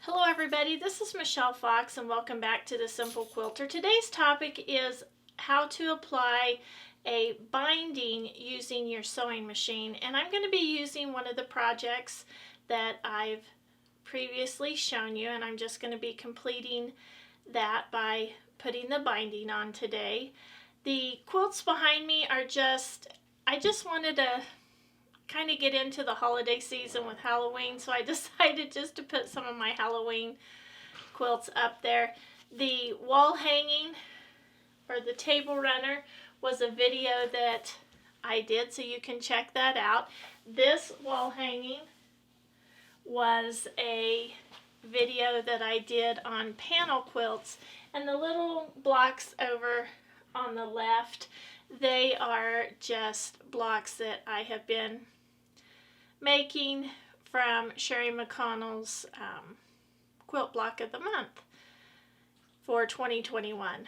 Hello everybody, this is Michelle Fox and welcome back to The Simple Quilter. Today's topic is how to apply a binding using your sewing machine, and I'm going to be using one of the projects that I've previously shown you, and I'm just going to be completing that by putting the binding on today. The quilts behind me are I just wanted to kind of get into the holiday season with Halloween, so I decided just to put some of my Halloween quilts up there. The wall hanging, or the table runner, was a video that I did, so you can check that out. This wall hanging was a video that I did on panel quilts, and the little blocks over on the left, they are just blocks that I have been making from Sherry McConnell's Quilt Block of the Month for 2021.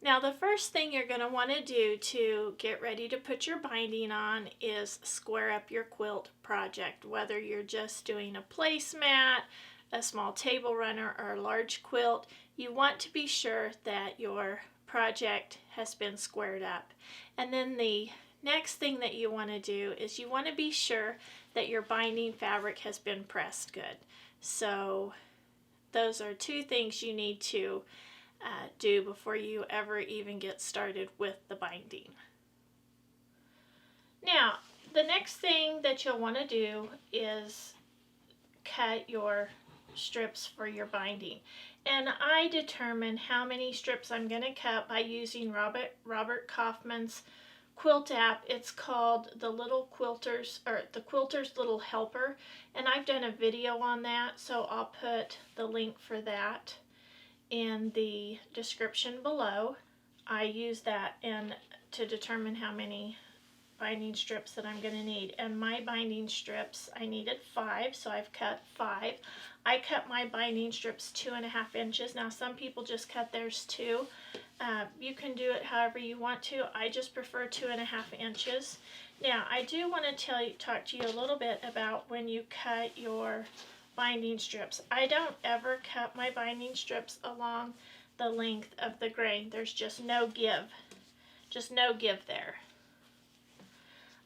Now, the first thing you're going to want to do to get ready to put your binding on is square up your quilt project. Whether you're just doing a placemat, a small table runner, or a large quilt, you want to be sure that your project has been squared up. And then the next thing that you want to do is you want to be sure that your binding fabric has been pressed good. So those are two things you need to do before you ever even get started with the binding. Now, the next thing that you'll want to do is cut your strips for your binding. And I determine how many strips I'm going to cut by using Robert Kaufman's quilt app. It's called the Little Quilters, or the Quilter's Little Helper, and I've done a video on that, so I'll put the link for that in the description below. I use that to determine how many binding strips that I'm going to need, and my binding strips, I needed 5, so I've cut 5. I cut my binding strips 2.5 inches. Now, some people just cut theirs 2. You can do it however you want to. I just prefer 2.5 inches. Now, I do want to talk to you a little bit about when you cut your binding strips. I don't ever cut my binding strips along the length of the grain. There's just no give. Just no give there.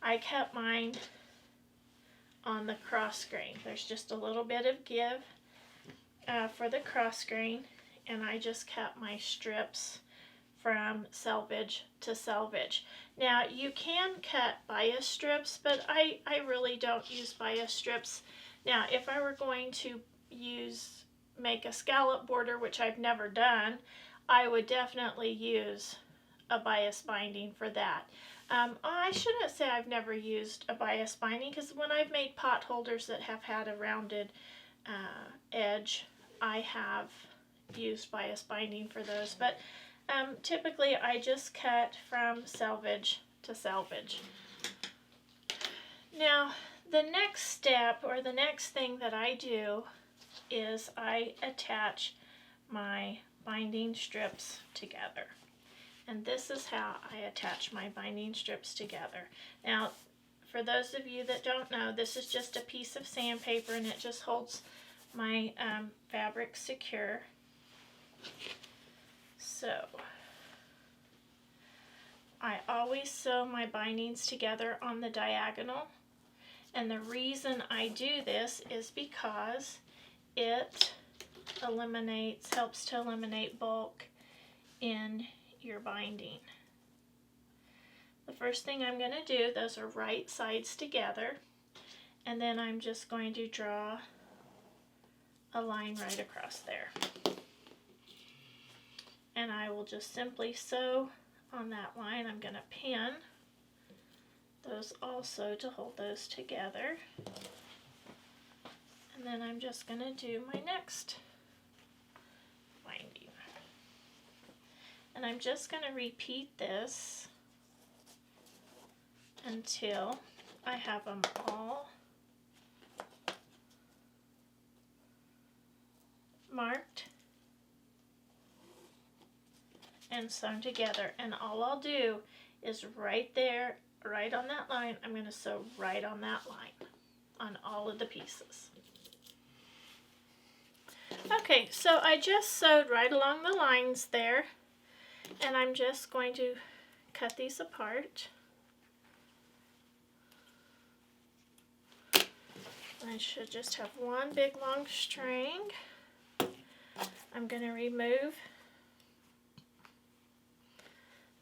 I cut mine on the cross grain. There's just a little bit of give for the cross grain, and I just cut my strips from selvage to selvage. Now, you can cut bias strips, but I really don't use bias strips. Now, if I were going to make a scallop border, which I've never done, I would definitely use a bias binding for that. I shouldn't say I've never used a bias binding, because when I've made pot holders that have had a rounded edge, I have used bias binding for those. But typically I just cut from selvage to selvage. Now, the next step, or the next thing that I do, is I attach my binding strips together. And this is how I attach my binding strips together. Now, for those of you that don't know, this is just a piece of sandpaper, and it just holds my fabric secure. So, I always sew my bindings together on the diagonal. And the reason I do this is because it helps to eliminate bulk in your binding. The first thing I'm going to do, those are right sides together, and then I'm just going to draw a line right across there. And I will just simply sew on that line. I'm going to pin those also to hold those together. And then I'm just going to do my next binding. And I'm just going to repeat this until I have them all marked and sewn together. And all I'll do is right there, right on that line, I'm going to sew right on that line on all of the pieces. Okay, so I just sewed right along the lines there, and I'm just going to cut these apart. I should just have one big long string. I'm going to remove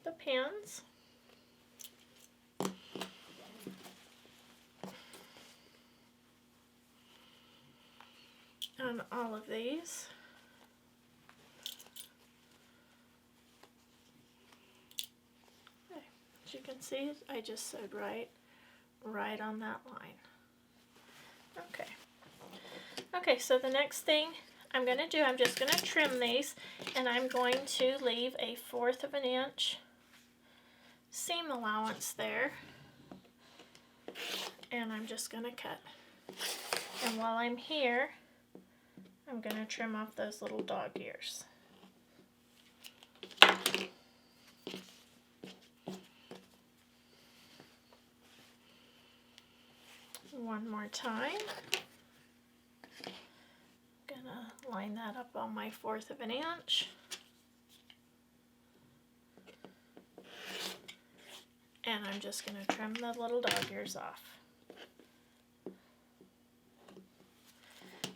the pins. On all of these. Okay. As you can see, I just sewed right on that line. Okay. Okay, so the next thing I'm going to do, I'm just going to trim these, and I'm going to leave a 1/4 of an inch seam allowance there, and I'm just going to cut. And while I'm here, I'm going to trim off those little dog ears. One more time. I'm going to line that up on my 1/4 of an inch. And I'm just going to trim the little dog ears off.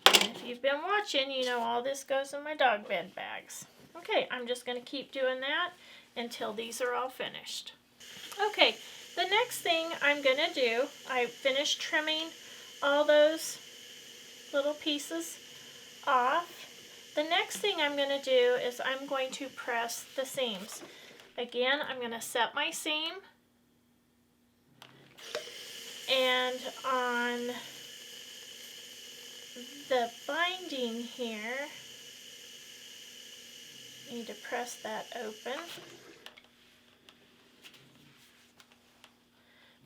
And if you've been watching, you know all this goes in my dog bed bags. Okay, I'm just going to keep doing that until these are all finished. Okay, the next thing I'm going to do, I finished trimming all those little pieces off. The next thing I'm going to do is I'm going to press the seams. Again, I'm going to set my seam, and on the binding here, you need to press that open.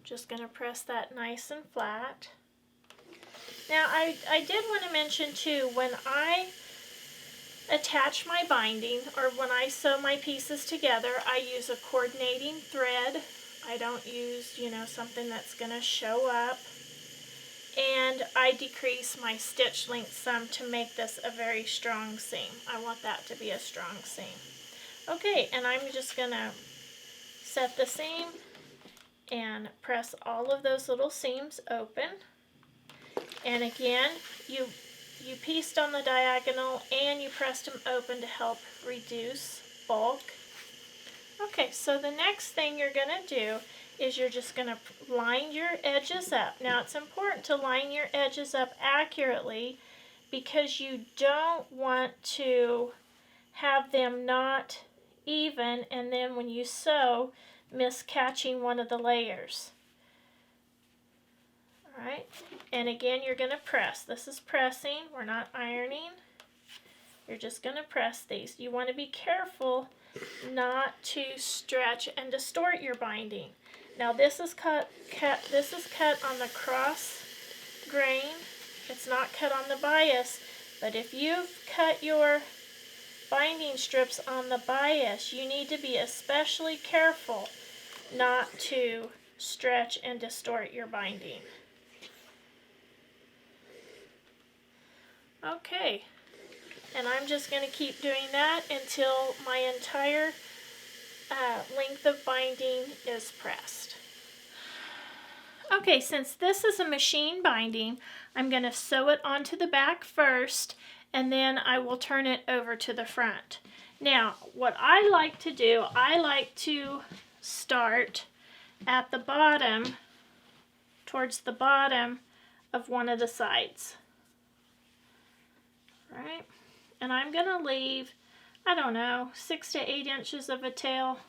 Just going to press that nice and flat. Now I did want to mention too, when I attach my binding, or when I sew my pieces together, I use a coordinating thread. I don't use, you know, something that's going to show up. And I decrease my stitch length some to make this a very strong seam. I want that to be a strong seam. Okay, and I'm just going to set the seam and press all of those little seams open. And again, you pieced on the diagonal and you pressed them open to help reduce bulk. Okay, so the next thing you're going to do is you're just going to line your edges up. Now it's important to line your edges up accurately because you don't want to have them not even, and then when you sew, miss catching one of the layers. Alright, and again you're going to press. This is pressing, we're not ironing. You're just going to press these. You want to be careful not to stretch and distort your binding. Now this is cut on the cross grain. It's not cut on the bias, but if you've cut your binding strips on the bias, you need to be especially careful not to stretch and distort your binding. Okay, and I'm just going to keep doing that until my entire length of binding is pressed. Okay, since this is a machine binding, I'm going to sew it onto the back first, and then I will turn it over to the front. Now, what I like to do, I like to start at the bottom, towards the bottom of one of the sides. Right? And I'm going to leave, I don't know, 6 to 8 inches of a tail.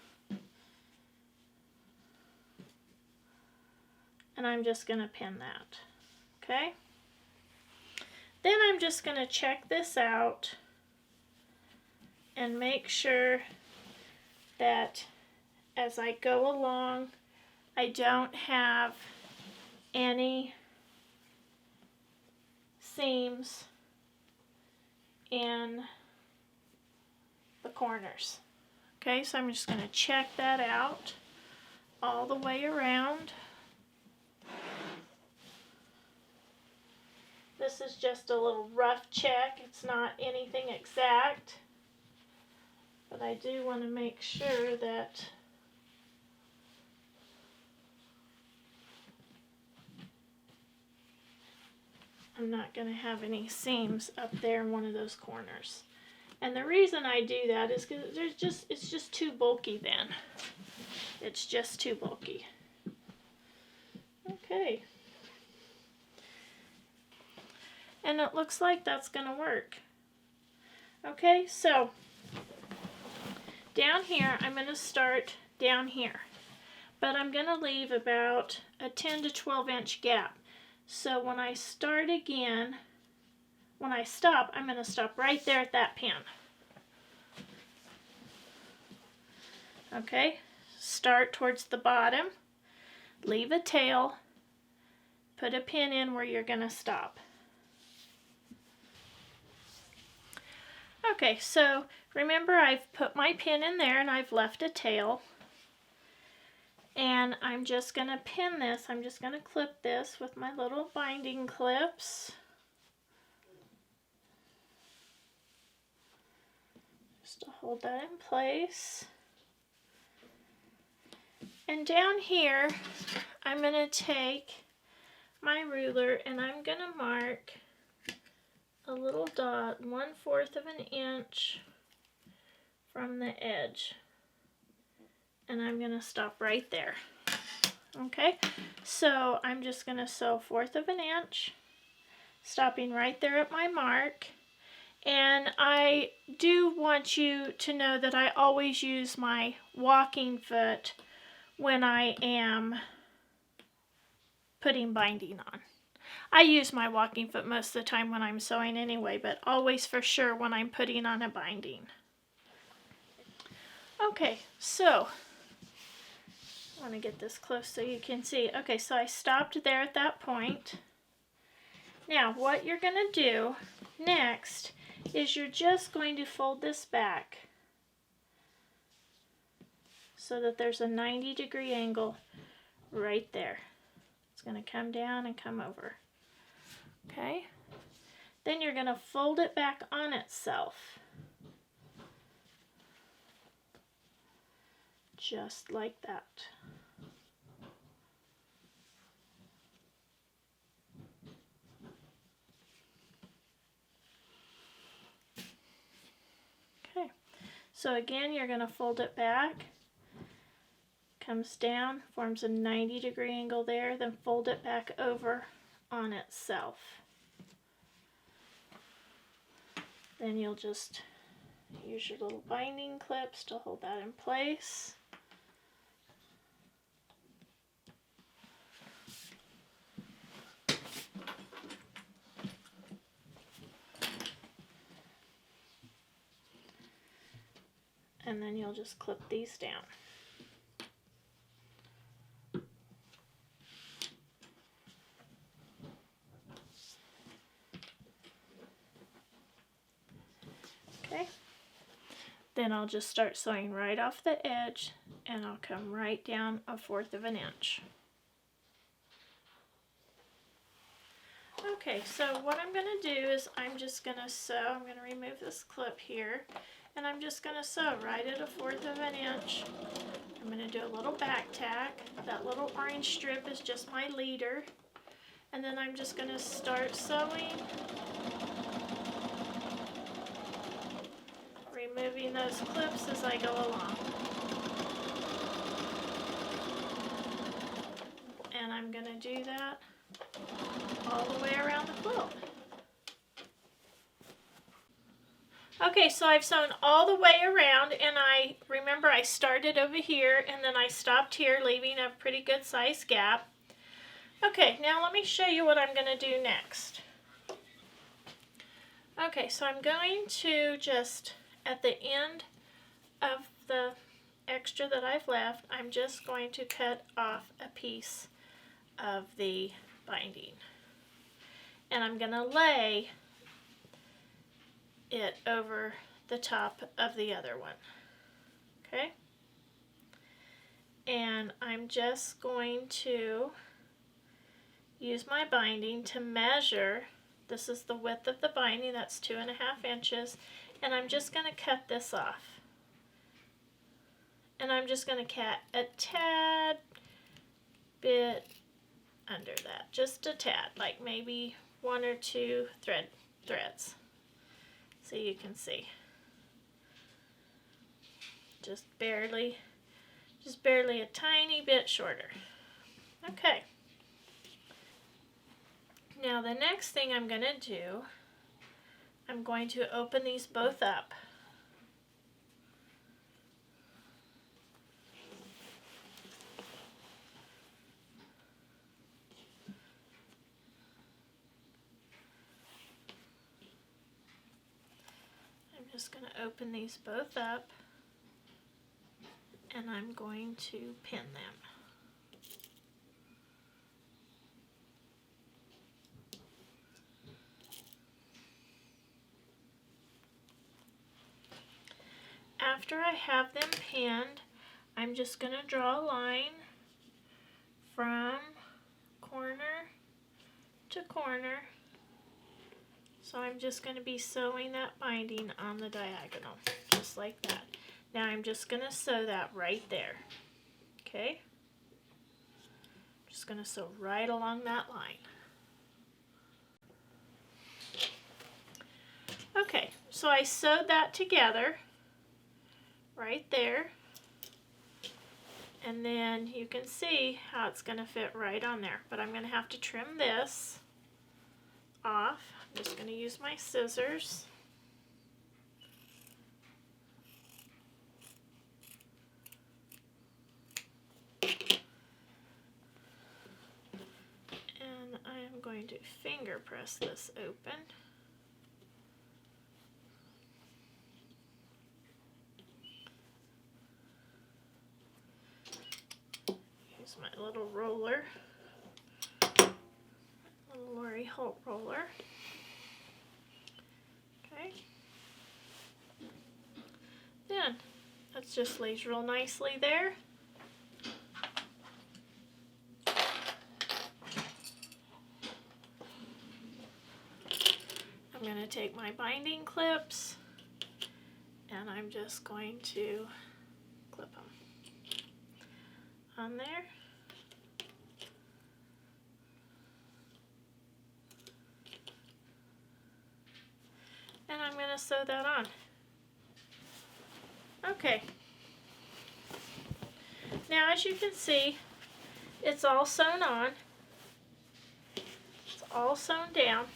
And I'm just going to pin that. Okay? Then I'm just going to check this out and make sure that as I go along, I don't have any seams in the corners. Okay, so I'm just going to check that out all the way around. This is just a little rough check. It's not anything exact, but I do want to make sure that I'm not going to have any seams up there in one of those corners. And the reason I do that is because it's just too bulky then. It's just too bulky. Okay. And it looks like that's going to work. Okay, so down here, I'm going to start down here. But I'm going to leave about a 10 to 12 inch gap. So when I start again, when I stop, I'm going to stop right there at that pin. Okay, start towards the bottom, leave a tail, put a pin in where you're going to stop. Okay, so remember I've put my pin in there and I've left a tail. And I'm just going to pin this. I'm just going to clip this with my little binding clips. Just to hold that in place. And down here, I'm going to take my ruler and I'm going to mark a little dot 1/4 of an inch from the edge. And I'm going to stop right there. Okay, so I'm just going to sew 1/4 of an inch, stopping right there at my mark. And I do want you to know that I always use my walking foot when I am putting binding on. I use my walking foot most of the time when I'm sewing anyway, but always for sure when I'm putting on a binding. Okay, so I want to get this close so you can see. Okay, so I stopped there at that point. Now, what you're going to do next is you're just going to fold this back so that there's a 90-degree angle right there. It's going to come down and come over. Okay? Then you're going to fold it back on itself. Just like that. Okay, so again, you're going to fold it back, comes down, forms a 90-degree angle there, then fold it back over on itself. Then you'll just use your little binding clips to hold that in place. And then you'll just clip these down. Okay. Then I'll just start sewing right off the edge and I'll come right down 1/4 of an inch. Okay, so what I'm going to do is I'm just going to sew, I'm going to remove this clip here, and I'm just going to sew right at 1/4 of an inch. I'm going to do a little back tack. That little orange strip is just my leader. And then I'm just going to start sewing, removing those clips as I go along. And I'm going to do that all the way around the quilt. Okay, so I've sewn all the way around, and I remember I started over here and then I stopped here, leaving a pretty good sized gap. Okay, now let me show you what I'm going to do next. Okay, so I'm going to just, at the end of the extra that I've left, I'm just going to cut off a piece of the binding. And I'm going to lay it over the top of the other one. Okay? And I'm just going to use my binding to measure This is the width of the binding, that's 2.5 inches, and I'm just going to cut this off. And I'm just going to cut a tad bit under that, just a tad, like maybe 1 or 2 threads, so you can see. Just barely a tiny bit shorter. Okay. Now the next thing I'm going to do, I'm going to open these both up. I'm just going to open these both up, and I'm going to pin them. After I have them pinned, I'm just going to draw a line from corner to corner. So I'm just going to be sewing that binding on the diagonal, just like that. Now I'm just going to sew that right there. Okay? Just going to sew right along that line. Okay, so I sewed that together right there, and then you can see how it's going to fit right on there, but I'm going to have to trim this off. I'm just going to use my scissors. And I am going to finger press this open. Use my little roller, little Lori Holt roller. Okay. Then that just lays real nicely there. I'm going to take my binding clips and I'm just going to clip them on there. And I'm going to sew that on. Okay. Now as you can see, it's all sewn on. It's all sewn down.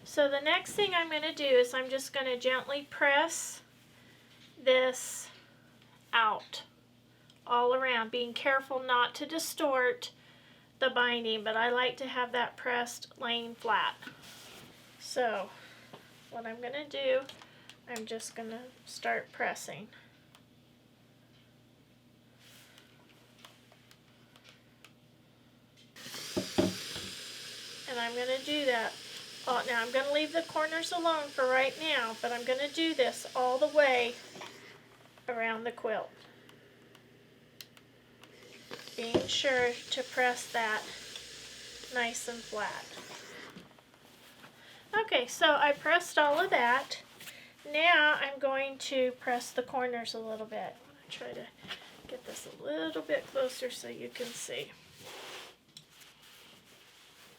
So the next thing I'm going to do is I'm just going to gently press this out all around, being careful not to distort the binding, but I like to have that pressed laying flat. So what I'm going to do, I'm just going to start pressing. And I'm going to do that. Oh, now I'm going to leave the corners alone for right now, but I'm going to do this all the way around the quilt. Being sure to press that nice and flat. Okay, so I pressed all of that. Now I'm going to press the corners a little bit. I'm going to try to get this a little bit closer so you can see.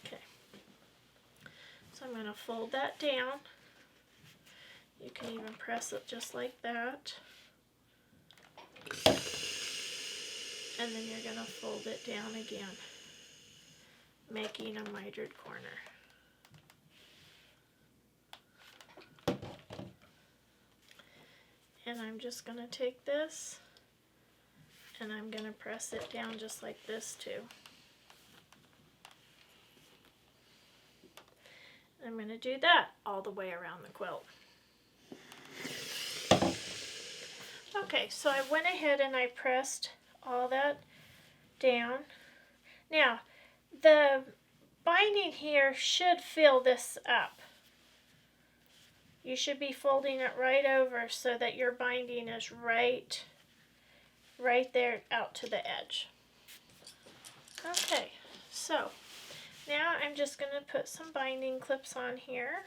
Okay. So I'm going to fold that down. You can even press it just like that. And then you're going to fold it down again, making a mitered corner. And I'm just going to take this and I'm going to press it down just like this too. I'm going to do that all the way around the quilt. Okay, so I went ahead and I pressed all that down. Now, the binding here should fill this up. You should be folding it right over so that your binding is right there out to the edge. Okay, so Now I'm just going to put some binding clips on here.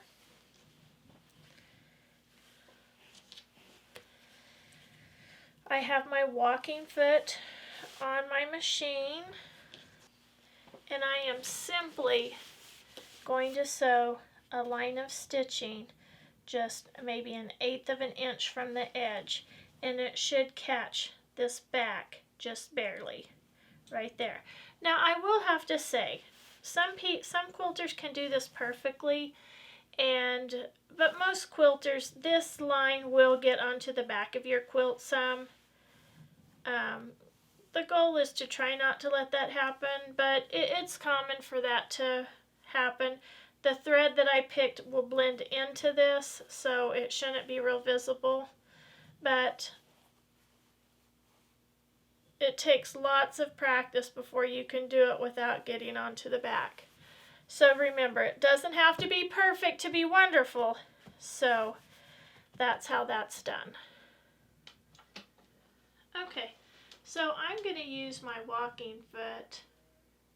I have my walking foot on my machine, and I am simply going to sew a line of stitching just maybe 1/8 of an inch from the edge, and it should catch this back just barely right there. Now I will have to say, some quilters can do this perfectly, but most quilters, this line will get onto the back of your quilt some. The goal is to try not to let that happen, but it's common for that to happen. The thread that I picked will blend into this, so it shouldn't be real visible, but it takes lots of practice before you can do it without getting onto the back. So remember, it doesn't have to be perfect to be wonderful, so that's how that's done. Okay, so I'm going to use my walking foot,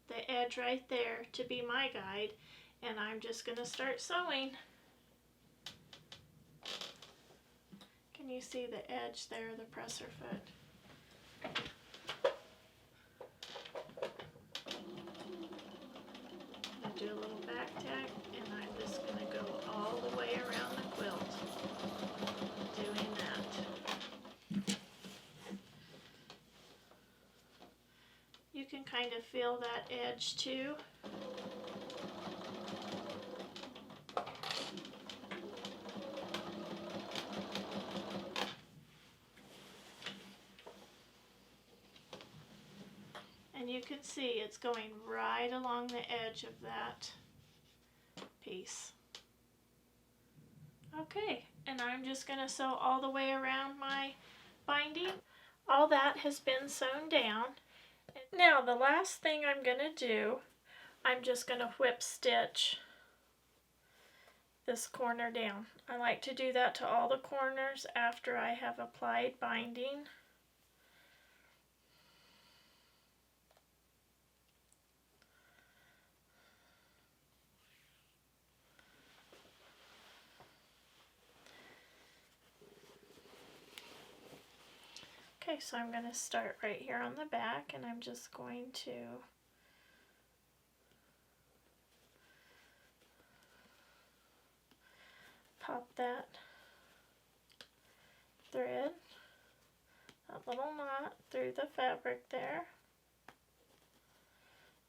the edge right there, to be my guide, and I'm just going to start sewing. Can you see the edge there, the presser foot? I'm going to do a little back tack, and I'm just going to go all the way around the quilt doing that. You can kind of feel that edge too. And you can see it's going right along the edge of that piece. Okay, and I'm just going to sew all the way around my binding. All that has been sewn down. Now the last thing I'm going to do, I'm just going to whip stitch this corner down. I like to do that to all the corners after I have applied binding. Okay, so I'm going to start right here on the back, and I'm just going to pop that thread, that little knot through the fabric there,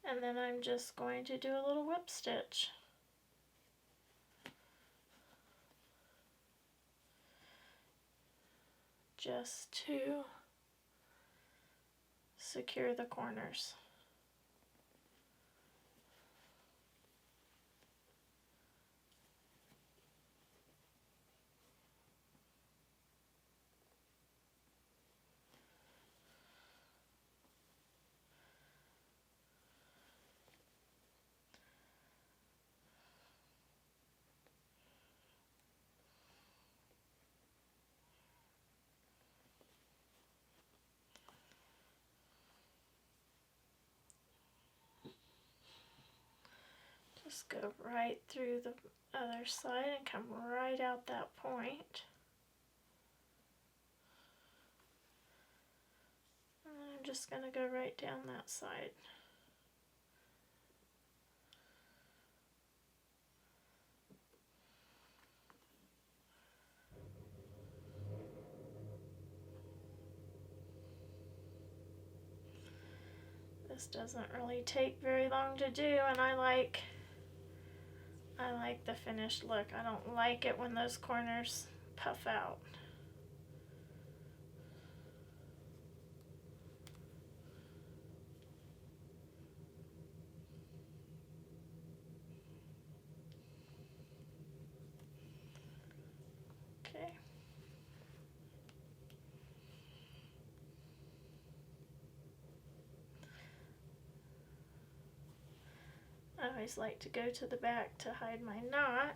and then I'm just going to do a little whip stitch. Just to secure the corners. Just go right through the other side and come right out that point. And I'm just going to go right down that side. This doesn't really take very long to do, and I like the finished look. I don't like it when those corners puff out. Okay. I always like to go to the back to hide my knot.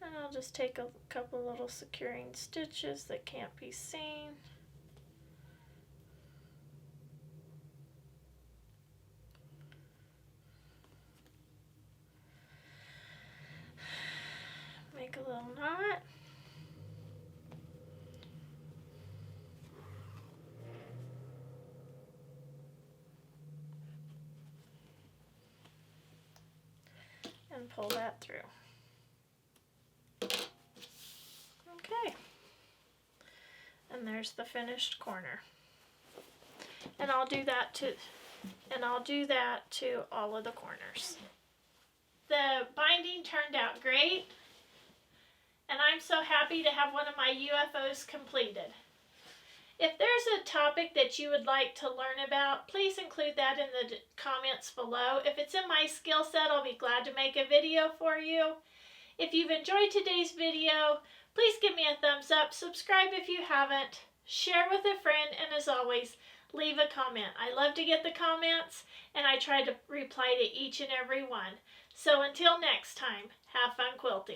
And I'll just take a couple little securing stitches that can't be seen. a little knot. And pull that through. Okay. And there's the finished corner. And I'll do that to all of the corners. The binding turned out great, and I'm so happy to have one of my UFOs completed. If there's a topic that you would like to learn about, please include that in the comments below. If it's in my skill set, I'll be glad to make a video for you. If you've enjoyed today's video, please give me a thumbs up, subscribe if you haven't, share with a friend, and as always, leave a comment. I love to get the comments, and I try to reply to each and every one. So until next time, have fun quilting.